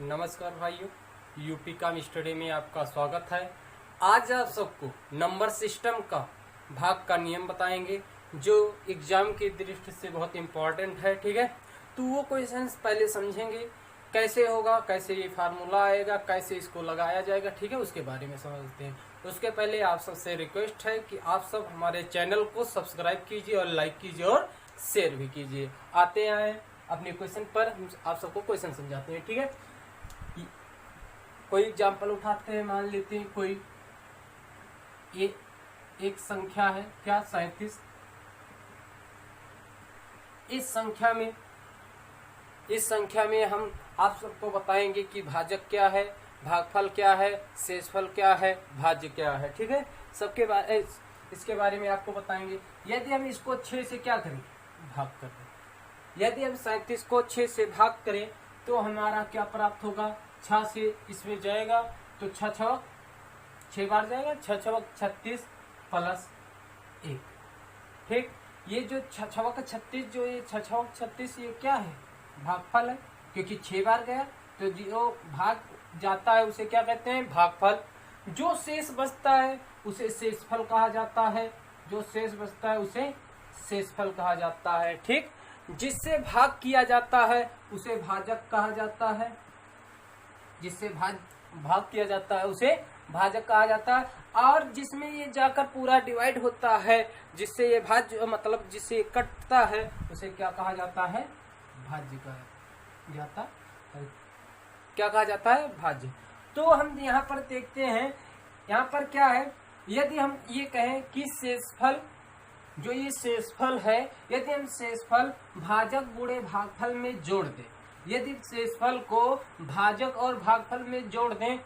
नमस्कार भाइयों, यूपी का स्टडी में आपका स्वागत है। आज आप सबको नंबर सिस्टम का भाग का नियम बताएंगे जो एग्जाम की दृष्टि से बहुत इम्पोर्टेंट है। ठीक है, तो वो क्वेश्चंस पहले समझेंगे, कैसे होगा, कैसे ये फार्मूला आएगा, कैसे इसको लगाया जाएगा। ठीक है, उसके बारे में समझते हैं। उसके पहले आप सबसे रिक्वेस्ट है कि आप सब हमारे चैनल को सब्सक्राइब कीजिए और लाइक कीजिए और शेयर भी कीजिए। आते हैं अपने क्वेश्चन पर, हम आप सबको क्वेश्चन समझाते हैं। ठीक है, कोई एग्जाम्पल उठाते हैं। मान लेते हैं कोई ये एक संख्या है, क्या 37। इस संख्या में हम आप सबको बताएंगे कि भाजक क्या है, भागफल क्या है, शेषफल क्या है, भाज्य क्या है। ठीक है, इसके बारे में आपको बताएंगे। यदि हम इसको 6 से क्या करें, भाग करें। यदि हम 37 को 6 से भाग करें तो हमारा क्या प्राप्त होगा। 6 से इसमें जाएगा तो 6 बार जाएगा, 6 36 प्लस 1। ठीक, ये जो 6 36 जो ये 6 36 ये क्या है, भागफल है, क्योंकि 6 बार गया तो जो भाग जाता है उसे क्या कहते हैं, भागफल। जो शेष बचता है उसे शेषफल कहा जाता है। जो शेष बचता है उसे शेषफल कहा जाता है। ठीक, जिससे भाग किया जाता है उसे भाजक कहा जाता है। जिससे भाग किया जाता है उसे भाजक कहा जाता है। और जिसमें ये जाकर पूरा डिवाइड होता है, जिससे ये भाज्य मतलब जिससे कटता है उसे क्या कहा जाता है, भाज्य कहा जाता है। क्या कहा जाता है, भाज्य। तो हम यहाँ पर देखते हैं, यहाँ पर क्या है, यदि हम ये कहें कि शेषफल, जो ये शेषफल है, यदि हम शेषफल भाजक गुणे भागफल में जोड़ दें, यदि शेषफल को भाजक और भागफल में जोड़ दें,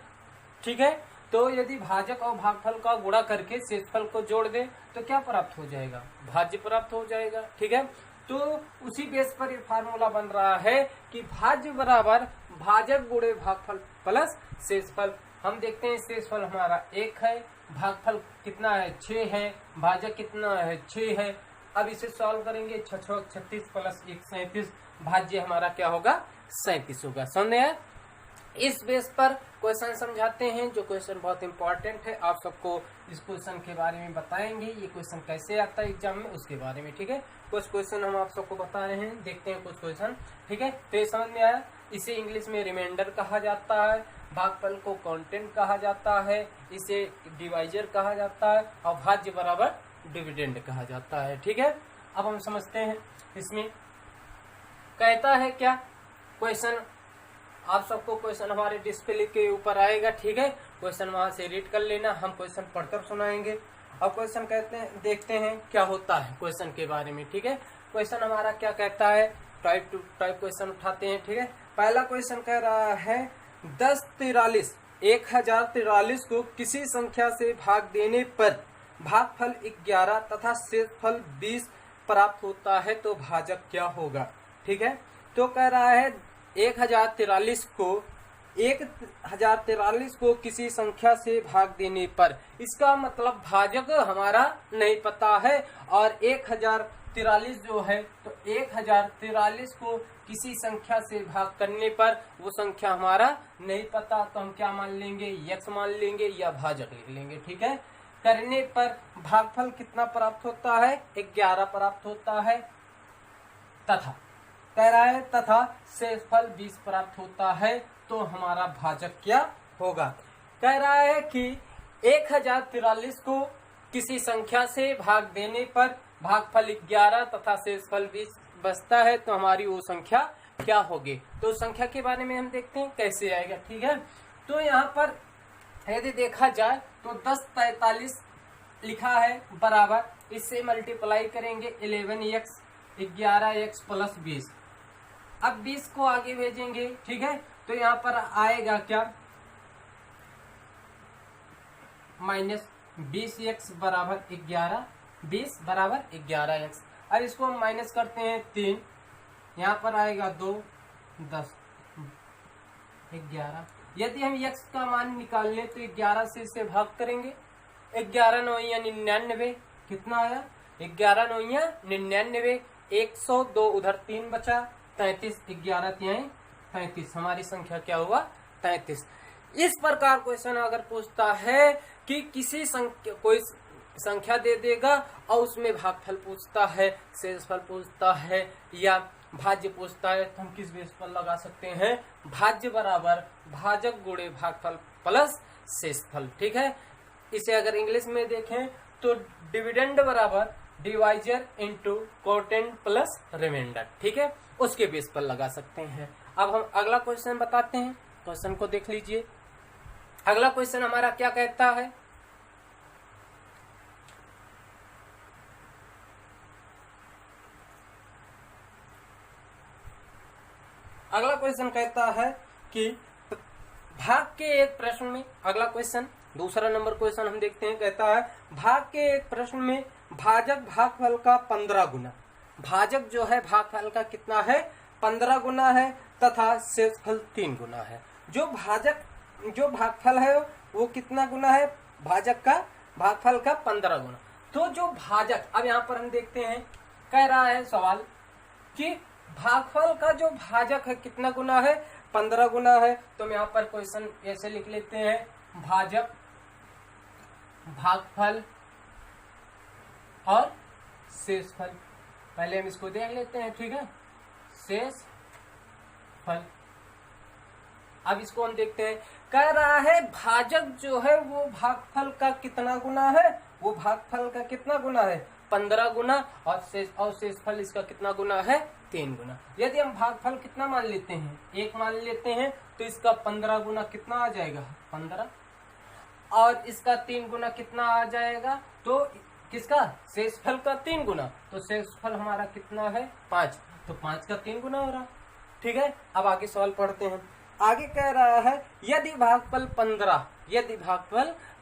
ठीक है, तो यदि भाजक और भागफल का गुणा करके शेषफल को जोड़ दें तो क्या प्राप्त हो जाएगा, भाज्य प्राप्त हो जाएगा। ठीक है, तो उसी बेस पर ये फार्मूला बन रहा है कि भाज्य बराबर भाजक गुणे भागफल प्लस शेषफल। हम देखते हैं शेषफल हमारा 1 है, भागफल कितना है, 6 है, भाजक कितना है, 6 है। अब इसे सॉल्व करेंगे, 6 36 प्लस 1 37, भाज्य हमारा क्या होगा, 37 होगा। समझे यार। इस बेस पर क्वेश्चन समझाते हैं, जो क्वेश्चन बहुत इंपॉर्टेंट है। आप सबको इस क्वेश्चन के बारे में बताएंगे, ये क्वेश्चन कैसे आता है एग्जाम में उसके बारे में। ठीक है, कुछ क्वेश्चन हम आप सबको बता रहे हैं, देखते हैं कुछ क्वेश्चन। ठीक है, तो ये समझ में आया। इसे इंग्लिश में रिमाइंडर कहा जाता है, भागफल को कंटेंट कहा जाता है, इसे डिवाइजर कहा जाता है, और भाज्य बराबर डिविडेंड कहा जाता है। ठीक है, अब हम समझते हैं। इसमें कहता है क्या, क्वेश्चन आप सबको क्वेश्चन हमारे डिस्प्ले के ऊपर आएगा। ठीक है, क्वेश्चन वहां से रीड कर लेना, हम क्वेश्चन पढ़कर सुनाएंगे। अब क्वेश्चन कहते हैं, देखते हैं क्या होता है क्वेश्चन के बारे में। ठीक है, क्वेश्चन हमारा क्या कहता है, टाइप टू टाइप क्वेश्चन उठाते हैं। ठीक है, पहला क्वेश्चन कह रहा है 1043 को किसी संख्या से भाग देने पर भागफल 11 तथा शेषफल 20 प्राप्त होता है तो भाजक क्या होगा। ठीक है, तो कह रहा है 1043 को किसी संख्या से भाग देने पर, इसका मतलब भाजक हमारा नहीं पता है। और 1043 जो है, तो 1043 को किसी संख्या से भाग करने पर वो संख्या हमारा नहीं पता, तो हम क्या मान लेंगे, x मान लेंगे या भाजक लिख लेंगे। ठीक है, करने पर भागफल कितना प्राप्त होता है, 11 प्राप्त होता है, तथा कह रहा है तथा शेषफल 20 प्राप्त होता है, तो हमारा भाजक क्या होगा। कह रहा है कि 1043 को किसी संख्या से भाग देने पर भागफल 11 तथा शेषफल 20 बचता है, तो हमारी वो संख्या क्या होगी। तो संख्या के बारे में हम देखते हैं कैसे आएगा। ठीक है, तो यहाँ पर यदि देखा जाए तो 1043 लिखा है बराबर, इससे मल्टीप्लाई करेंगे 11x 11x प्लस 20। अब 20 को आगे भेजेंगे। ठीक है, तो यहाँ पर आएगा क्या, माइनस 20x बराबर 11, 20 बराबर 11x। अब इसको हम माइनस करते हैं 3, यहाँ पर आएगा 2, 10 11। यदि हम x का मान निकाल लें तो 11 से इसे भाग करेंगे, 11 9 99, कितना आया, 11 9 99, 102 उधर 3 बचा, 33 11 तिहाई 33। हमारी संख्या क्या हुआ? 33। इस प्रकार क्वेश्चन अगर पूछता है कि किसी संख्या कोई संख्या दे देगा और उसमें भागफल पूछता है, शेषफल पूछता है या भाज्य पूछता है, तो हम किस बेस पर लगा सकते हैं? भाज्य बराबर भाजक गुणे भागफल प्लस शेषफल। ठीक है। इसे अगर इंग्लिश में देखें तो डिविडेंड बराबर divisor into quotient plus remainder. ठीक है, उसके बेस पर लगा सकते हैं। अब हम अगला क्वेश्चन बताते हैं। क्वेश्चन को देख लीजिए। अगला क्वेश्चन हमारा क्या कहता है? अगला क्वेश्चन कहता है कि भाग के एक प्रश्न में, अगला क्वेश्चन दूसरा नंबर क्वेश्चन हम देखते हैं। कहता है भाग के एक प्रश्न में भाजक भागफल का 15 गुना, भाजक जो है भागफल का कितना है? 15 गुना है तथा शेषफल 3 गुना है। जो भागफल है वो कितना गुना है? भाजक का भागफल का 15 गुना। तो जो भाजक, अब यहाँ पर हम देखते हैं, कह रहा है सवाल कि भागफल का जो भाजक है कितना गुना है? 15 गुना है। तो हम यहाँ पर क्वेश्चन ऐसे लिख लेते हैं, भाजक भागफल और शेषफल। पहले हम इसको देख लेते हैं। ठीक है, शेषफल। अब इसको हम देखते हैं। कह रहा है भाजक जो है वो भागफल का कितना गुना है? वो भागफल का कितना गुना है? 15 गुना। और शेषफल इसका कितना गुना है? 3 गुना। यदि हम भागफल कितना मान लेते हैं? 1 मान लेते हैं, तो इसका 15 गुना कितना आ जाएगा? 15। और इसका 3 गुना कितना आ जाएगा? तो किसका? शेषफल का 3 गुना। तो शेषफल हमारा कितना है? 5। तो 5 का 3 गुना हो रहा। ठीक है, अब आगे सवाल पढ़ते हैं। आगे कह रहा है यदि भागफल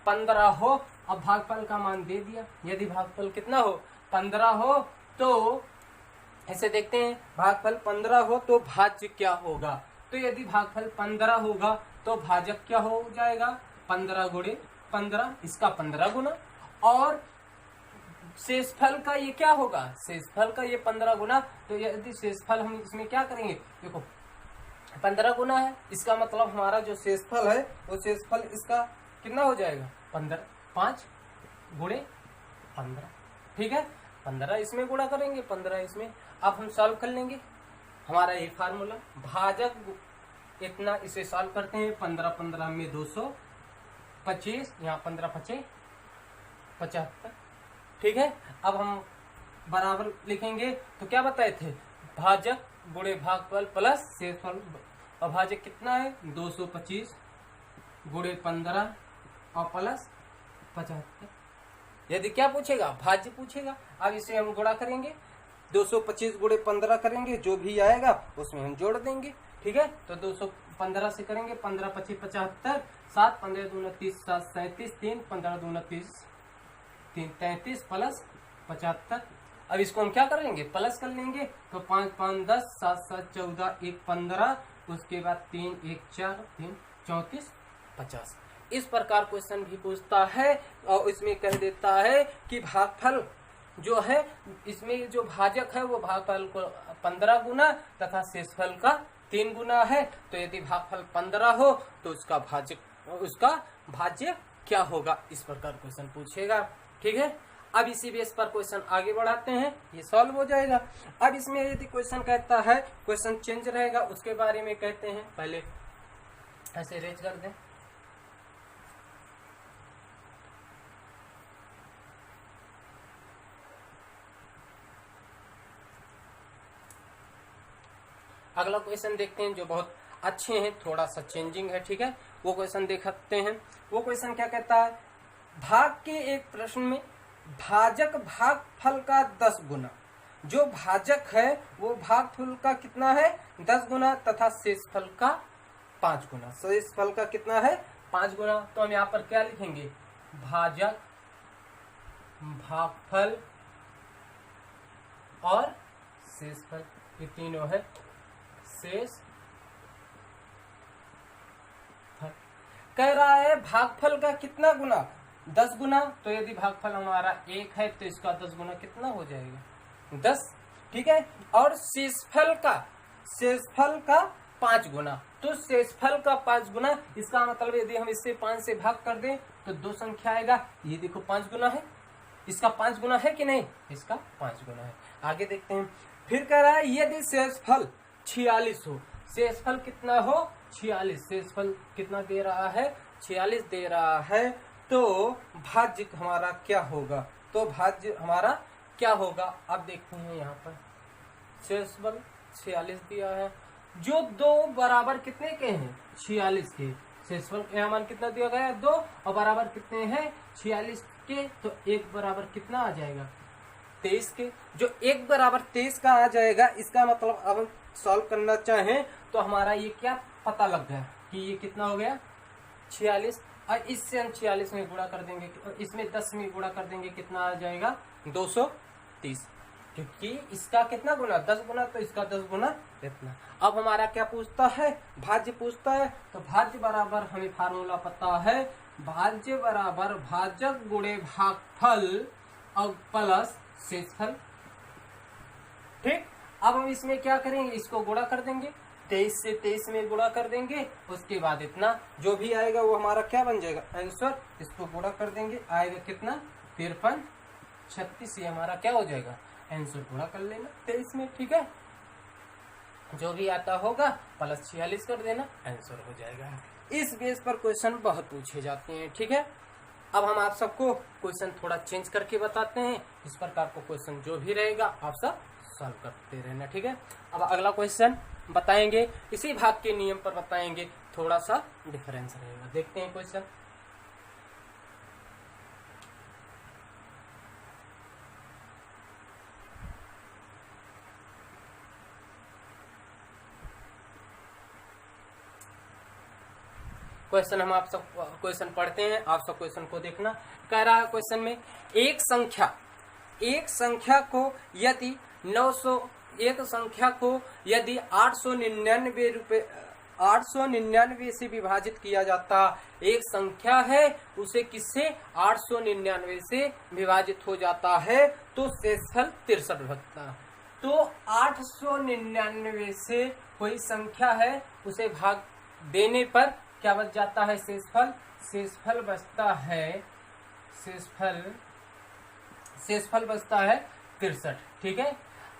15 हो, अब भागफल का मान दे दिया। यदि भागफल कितना हो? 15 हो, तो ऐसे देखते हैं, भागफल 15 हो तो भाज्य क्या होगा? तो यदि भागफल 15 होगा तो भाजक क्या हो जाएगा? 15 गुणे 15, इसका 15 गुना। और शेषफल का ये क्या होगा? शेषफल का ये 15 गुना। तो यदि शेषफल हम इसमें क्या करेंगे? देखो 15 गुना है, इसका मतलब हमारा जो शेषफल है वो शेषफल इसका कितना हो जाएगा? 15। 5 गुणे 15। ठीक है, 15 इसमें गुणा करेंगे, 15 इसमें। अब हम सॉल्व कर लेंगे। हमारा ये फार्मूला भाजक इतना, इसे सॉल्व करते हैं। 15 में 225, यहाँ 15 5 75। ठीक है, अब हम बराबर लिखेंगे। तो क्या बताए थे? भाजक गुणे भागफल प्लस शेषफल। और भाजक कितना है? 225 गुणे 15 और प्लस 75। यदि क्या पूछेगा? भाज्य पूछेगा। अब इसे हम गुणा करेंगे, 225 गुणे 15 करेंगे, जो भी आएगा उसमें हम जोड़ देंगे। ठीक है, तो 215 से करेंगे, 15 25 75, 7 15 दूना 30, 7 37, 3 15 दूना 30, 3 33 प्लस 75। अब इसको हम क्या करेंगे? प्लस कर लेंगे। तो 5 5 10, 7 7 14, 1 15, उसके बाद 3 1 4, 3 34 50। इस प्रकार क्वेश्चन भी पूछता है और इसमें कह देता है कि भागफल जो है, इसमें जो भाजक है वो भागफल को 15 गुना तथा शेषफल का 3 गुना है। तो यदि भागफल 15 हो तो उसका भाज्य क्या होगा? इस प्रकार क्वेश्चन पूछेगा। ठीक है, अब इसी बेस पर क्वेश्चन आगे बढ़ाते हैं, ये सॉल्व हो जाएगा। अब इसमें यदि क्वेश्चन कहता है, क्वेश्चन चेंज रहेगा, उसके बारे में कहते हैं। पहले ऐसे रेज कर दें। अगला क्वेश्चन देखते हैं जो बहुत अच्छे हैं, थोड़ा सा चेंजिंग है। ठीक है, वो क्वेश्चन देखते हैं। वो क्वेश्चन क्या कहता है? भाग के एक प्रश्न में भाजक भागफल का 10 गुना, जो भाजक है वो भागफल का कितना है? 10 गुना तथा शेषफल का 5 गुना। शेषफल का कितना है? 5 गुना। तो हम यहाँ पर क्या लिखेंगे? भाजक भागफल और शेषफल, ये तीनों है। शेषफल कह रहा है भागफल का कितना गुना? 10 गुना। तो यदि भागफल हमारा 1 है तो इसका 10 गुना कितना हो जाएगा? 10। ठीक है, और शेषफल का 5 गुना, तो शेषफल का 5 गुना, इसका मतलब यदि हम इससे 5 से भाग कर दें तो 2 संख्या आएगा। ये देखो 5 गुना है, इसका 5 गुना है कि नहीं, इसका 5 गुना है। आगे देखते हैं, फिर कह रहा है यदि शेषफल 46 हो, शेषफल कितना हो 46, शेषफल कितना दे रहा है 46 दे रहा है, तो भाज्य हमारा क्या होगा, तो भाज्य हमारा क्या होगा। अब देखते हैं यहाँ पर शेषफल 46 दिया है, जो 2 बराबर कितने के हैं 46 के, शेषफल का मान कितना दिया गया है 2 और बराबर कितने हैं 46 के, तो 1 बराबर कितना आ जाएगा 23 के, जो 1 बराबर 23 का आ जाएगा। इसका मतलब अब हम सॉल्व करना चाहें तो हमारा ये क्या पता लग गया कि ये कितना हो गया 46, और इससे हम 46 में गुणा कर देंगे, इसमें 10 में गुणा कर देंगे, कितना आ जाएगा 230, क्योंकि इसका कितना गुना 10 गुना, तो इसका 10 गुना इतना। अब हमारा क्या पूछता है, भाज्य पूछता है, तो भाज्य बराबर हमें फार्मूला पता है, भाज्य बराबर भाजक गुणे भागफल और प्लस शेषफल। ठीक, अब हम इसमें क्या करेंगे, इसको गुणा कर देंगे, 23 से 23 में गुणा कर देंगे, उसके बाद इतना जो भी आएगा वो हमारा क्या बन जाएगा आंसर, इसको गुणा कर देंगे, आएगा कितना 53, 36, ये हमारा क्या हो जाएगा आंसर, गुणा कर लेना 23 में। ठीक है, जो भी आता होगा प्लस 46 कर देना, आंसर हो जाएगा। इस बेस पर क्वेश्चन बहुत पूछे जाते हैं। ठीक है, अब हम आप सबको क्वेश्चन थोड़ा चेंज करके बताते हैं, इस प्रकार को क्वेश्चन जो भी रहेगा आप सब सॉल्व करते रहना। ठीक है, अब अगला क्वेश्चन बताएंगे, इसी भाग के नियम पर बताएंगे, थोड़ा सा डिफरेंस रहेगा। देखते हैं क्वेश्चन, क्वेश्चन हम आप सब क्वेश्चन पढ़ते हैं, आप सब क्वेश्चन को देखना। कह रहा है क्वेश्चन में, एक संख्या को यदि 899 से विभाजित किया जाता, एक संख्या है उसे किससे 899 से विभाजित हो जाता है, तो शेषफल 63 बचता। तो 899 से कोई संख्या है उसे भाग देने पर क्या बच जाता है शेषफल बचता है, शेषफल बचता है 63। ठीक है,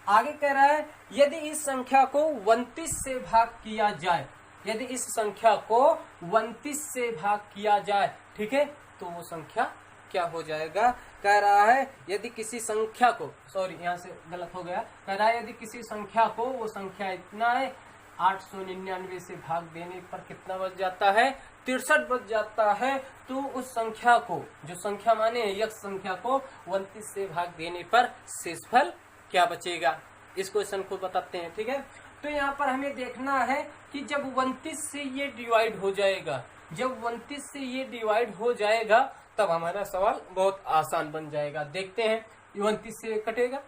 आगे कह रहा है यदि इस संख्या को 29 से भाग किया जाए, यदि इस संख्या को 29 से भाग किया जाए, ठीक है, तो वो संख्या क्या हो जाएगा। कह रहा है यदि किसी संख्या को, सॉरी यहाँ से गलत हो गया, कह रहा है यदि किसी संख्या को, वो संख्या इतना है 899 से भाग देने पर कितना बच जाता है 63 बच जाता है, तो उस संख्या को, जो संख्या माने यह संख्या को 29 से भाग देने पर शेषफल क्या बचेगा, इस क्वेश्चन को बताते हैं। ठीक है, तो यहाँ पर हमें देखना है कि जब 29 से ये डिवाइड हो जाएगा, जब 29 से ये डिवाइड हो जाएगा तब हमारा सवाल बहुत आसान बन जाएगा। देखते हैं, 29 से कटेगा,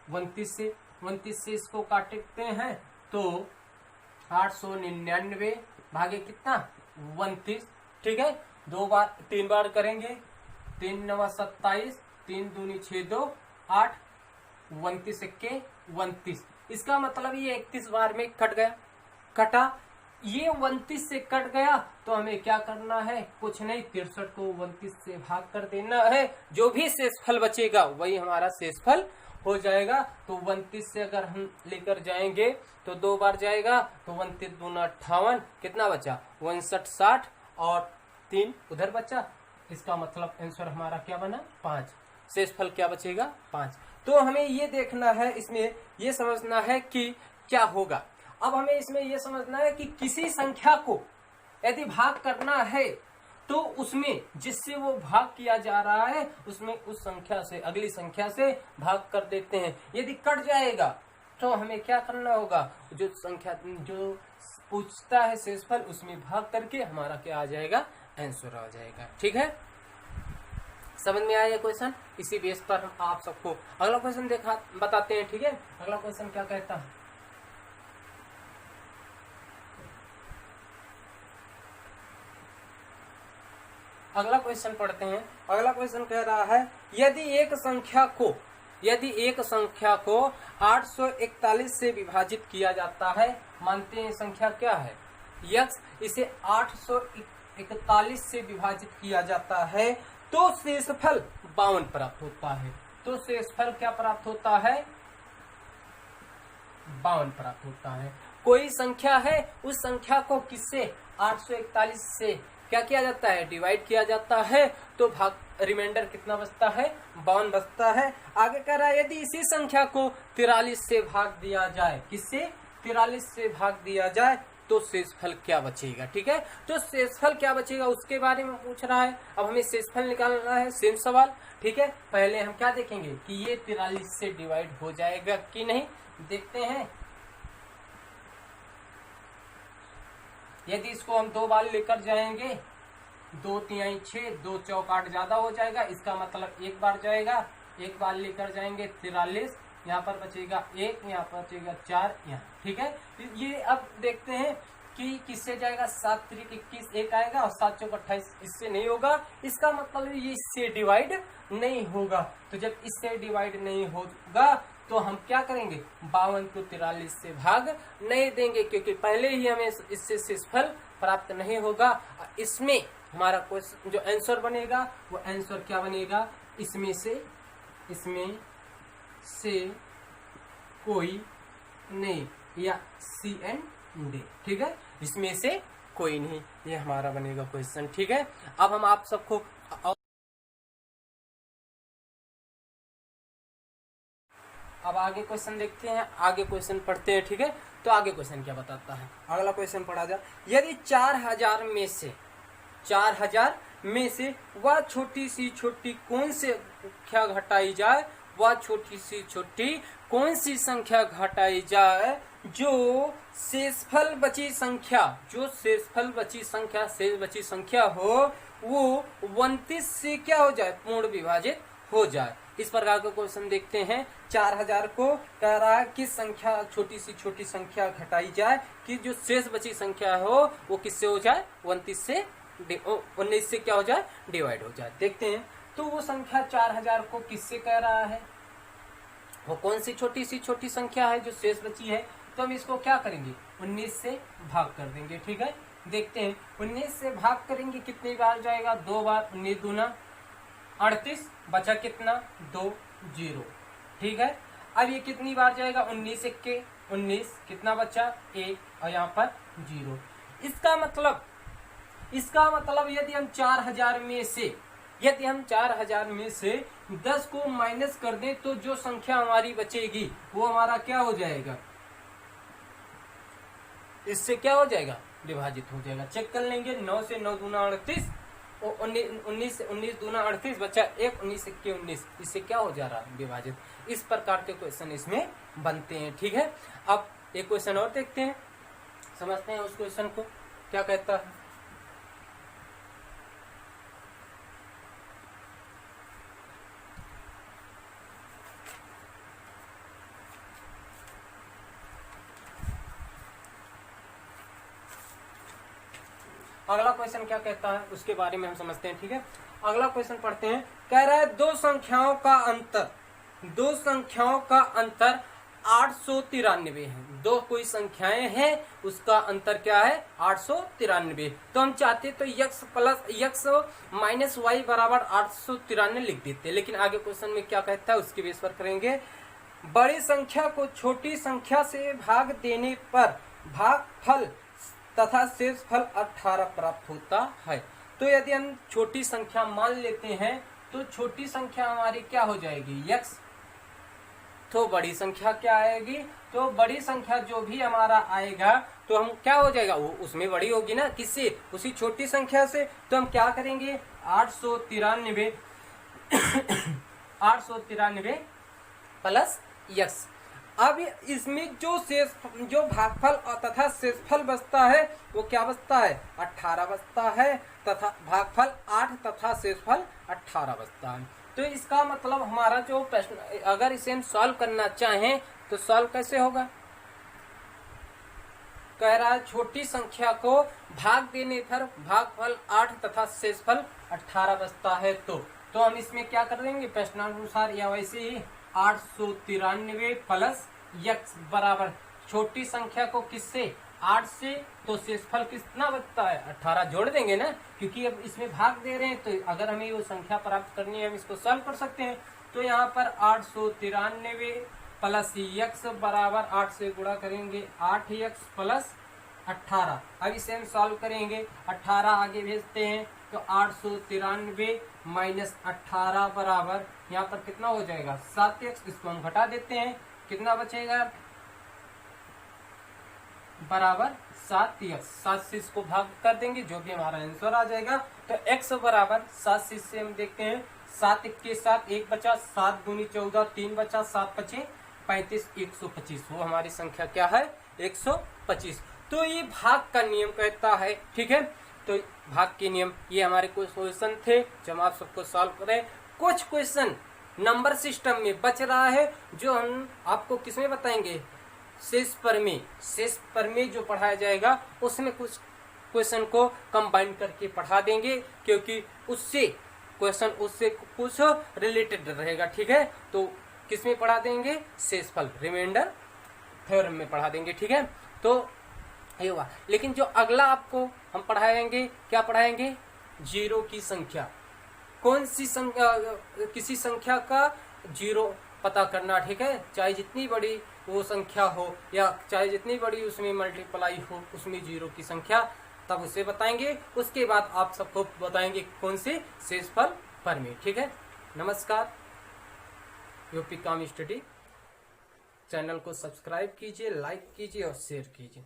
29 से इसको काटते हैं तो 899 भागे कितना 29। ठीक है, 3 बार करेंगे, 3 9 27, 3 दूनी 6 2 8, 29 1 29। इसका मतलब ये 31 बार में कटा, ये 29 से कट गया तो हमें क्या करना है, कुछ नहीं, 63 को 29 से भाग कर देना है, जो भी शेषफल बचेगा वही हमारा शेषफल हो जाएगा। तो 29 से अगर हम लेकर जाएंगे तो 2 बार जाएगा, तो 29 दूना 58, कितना बचा 59 60 और 3 उधर बचा, इसका मतलब आंसर हमारा क्या बना 5, शेषफल क्या बचेगा 5। तो हमें ये देखना है, इसमें ये समझना है कि क्या होगा। अब हमें इसमें ये समझना है कि किसी संख्या को यदि भाग करना है तो उसमें जिससे वो भाग किया जा रहा है उसमें उस संख्या से अगली संख्या से भाग कर देते हैं। यदि कट जाएगा तो हमें क्या करना होगा, जो संख्या जो पूछता है शेषफल उसमें भाग करके हमारा क्या आ जाएगा, आंसर आ जाएगा। ठीक है, समझ में आया क्वेश्चन। इसी बेस पर हम आप सबको अगला क्वेश्चन बताते हैं। ठीक है, अगला क्वेश्चन क्या कहता है, अगला क्वेश्चन पढ़ते हैं। अगला क्वेश्चन कह रहा है यदि एक संख्या को यदि एक संख्या को 841 से विभाजित किया जाता है, मानते हैं संख्या क्या है यक्स, इसे 841 से विभाजित किया जाता है तो शेषफल 52 प्राप्त होता है। तो शेषफल क्या प्राप्त होता है 52 प्राप्त होता है। कोई संख्या है, उस संख्या को किससे 841 से क्या किया जाता है डिवाइड किया जाता है, तो भाग रिमाइंडर कितना बचता है 52 बचता है। आगे कह रहा है यदि इसी संख्या को 43 से भाग दिया जाए, किससे 43 से भाग दिया जाए तो शेषफल क्या बचेगा। ठीक है, तो शेषफल क्या बचेगा उसके बारे में पूछ रहा है। अब हमें शेषफल निकालना है, सेम सवाल। ठीक है, पहले हम क्या देखेंगे कि ये 43 से डिवाइड हो जाएगा कि नहीं, देखते हैं। यदि इसको हम 2 बार लेकर जाएंगे, 2 तिहाई 6, 2 चौक 8 ज्यादा हो जाएगा, इसका मतलब 1 बार जाएगा। 1 बार लेकर जाएंगे 43, यहाँ पर बचेगा 1, यहाँ पर बचेगा 4 यहाँ। ठीक है, ये अब देखते हैं कि किससे जाएगा, 7 त्रिक 21 1 आएगा और 7 चौक 28, इससे नहीं होगा। इसका मतलब ये इससे डिवाइड नहीं होगा। तो जब इससे डिवाइड नहीं होगा तो हम क्या करेंगे 52 को 43 से भाग नहीं देंगे, क्योंकि पहले ही हमें इससे शेषफल प्राप्त नहीं होगा। इसमें हमारा क्वेश्चन जो आंसर बनेगा वो आंसर क्या बनेगा, इसमें से कोई नहीं, या सी एंड डी। ठीक है, इसमें से कोई नहीं, ये हमारा बनेगा क्वेश्चन। ठीक है, अब हम आप सबको अब आगे क्वेश्चन देखते हैं, आगे क्वेश्चन पढ़ते हैं। ठीक है, तो आगे क्वेश्चन क्या बताता है, अगला क्वेश्चन पढ़ा जाए। यदि 4000 में से वह छोटी सी छोटी कौन सी संख्या घटाई जाए, वह छोटी सी छोटी कौन सी संख्या घटाई जाए जो शेषफल बची संख्या हो वो 29 से क्या हो जाए पूर्ण विभाजित हो जाए। इस प्रकार का क्वेश्चन देखते हैं। 4000 को कह रहा है कि संख्या छोटी सी छोटी संख्या घटाई जाए कि जो शेष बची संख्या हो वो किससे हो जाए 19 से क्या हो जाए डिवाइड हो जाए। देखते हैं, तो वो संख्या 4000 को किससे कह रहा है, वो कौन सी छोटी सी छोटी संख्या है जो शेष बची है। तो हम इसको क्या करेंगे 19 से भाग कर देंगे। ठीक है, देखते हैं 19 से भाग करेंगे कितनी बार जाएगा, 2 बार। 19 दूना 38, बचा कितना 2 0। ठीक है, अब ये कितनी बार जाएगा 19 के 19, कितना बचा 1 और यहाँ पर 0। इसका मतलब यदि हम 4000 में से 10 को माइनस कर दें तो जो संख्या हमारी बचेगी वो हमारा क्या हो जाएगा, इससे क्या हो जाएगा विभाजित हो जाएगा। चेक कर लेंगे, 9 से 9 दूना 38 और 19 से 19 दूना 38, बचा 1, 19 के 19, इससे क्या हो जा रहा है विभाजित। इस प्रकार के क्वेश्चन इसमें बनते हैं। ठीक है, अब एक क्वेश्चन और देखते हैं, समझते हैं उस क्वेश्चन को क्या कहता है। अगला क्वेश्चन क्या कहता है उसके बारे में हम समझते हैं। ठीक है, अगला क्वेश्चन पढ़ते हैं। कह रहा है दो संख्याओं का अंतर 893 है। दो कोई संख्याएं हैं उसका अंतर क्या है 893। तो हम चाहते तो यक्स माइनस वाई बराबर 893 लिख देते, लेकिन आगे क्वेश्चन में क्या कहता है उसके बेस पर करेंगे। बड़ी संख्या को छोटी संख्या से भाग देने पर भागफल तथा शेषफल 18 प्राप्त होता है। तो यदि हम छोटी संख्या मान लेते हैं तो छोटी संख्या हमारी क्या हो जाएगी x, तो बड़ी संख्या क्या आएगी, तो बड़ी संख्या जो भी हमारा आएगा तो हम क्या हो जाएगा वो उसमें बड़ी होगी ना, किससे, उसी छोटी संख्या से। तो हम क्या करेंगे 893 प्लस x। अब इसमें जो भागफल तथा शेषफल बचता है वो क्या बचता है 18 बचता है, तथा भागफल 8 तथा शेषफल 18 बचता है। तो इसका मतलब हमारा जो प्रश्न, अगर इसे हम सॉल्व करना चाहें तो सॉल्व कैसे होगा। कह रहा है छोटी संख्या को भाग देने पर भागफल 8 तथा शेषफल 18 बचता है। तो तो हम इसमें क्या कर देंगे प्रश्नानुसार या वैसे ही 893 प्लस यक्स बराबर छोटी संख्या को किससे 8 से, तो शेषफल कितना बचता है 18 जोड़ देंगे ना, क्योंकि अब इसमें भाग दे रहे हैं तो अगर हमें वो संख्या प्राप्त करनी है हम इसको सॉल्व कर सकते हैं। तो यहाँ पर 893 प्लस यक्स बराबर 8 से गुणा करेंगे 8x प्लस 18। अब इसे हम सॉल्व करेंगे, 18 आगे भेजते हैं तो 893 माइनस 18 बराबर यहाँ पर कितना हो जाएगा 7x। इसको हम घटा देते हैं, कितना बचेगा बराबर 7x। 7 से इसको भाग कर देंगे जो भी हमारा आंसर आ जाएगा। तो x बराबर 7 से हम देखते हैं 7 के साथ 1 बचा, 7 दूनी 14, 3 बचा, 7 बचे 35, 125। वो हमारी संख्या क्या है 125। तो ये भाग का नियम कहता है, ठीक है। तो भाग के नियम ये हमारे कुछ क्वेश्चन थे जो हम आप सबको सॉल्व करें। कुछ क्वेश्चन नंबर सिस्टम में बच रहा है जो हम आपको किसमें बताएंगे शेष प्रमेय जो पढ़ाया जाएगा उसमें कुछ क्वेश्चन को कंबाइन करके पढ़ा देंगे, क्योंकि उससे क्वेश्चन उससे कुछ रिलेटेड रहेगा, ठीक है। तो किसमें पढ़ा देंगे शेषफल रिमाइंडर थ्योरम में पढ़ा देंगे, ठीक है। तो ये हुआ। लेकिन जो अगला आपको हम पढ़ाएंगे क्या पढ़ाएंगे जीरो की संख्या। कौन सी संख्या, किसी संख्या का जीरो पता करना, ठीक है। चाहे जितनी बड़ी वो संख्या हो या चाहे जितनी बड़ी उसमें मल्टीप्लाई हो उसमें जीरो की संख्या, तब उसे बताएंगे। उसके बाद आप सबको बताएंगे कौन से शेषफल प्रमेय, ठीक है। नमस्कार। यूपी काम स्टडी चैनल को सब्सक्राइब कीजिए, लाइक कीजिए और शेयर कीजिए।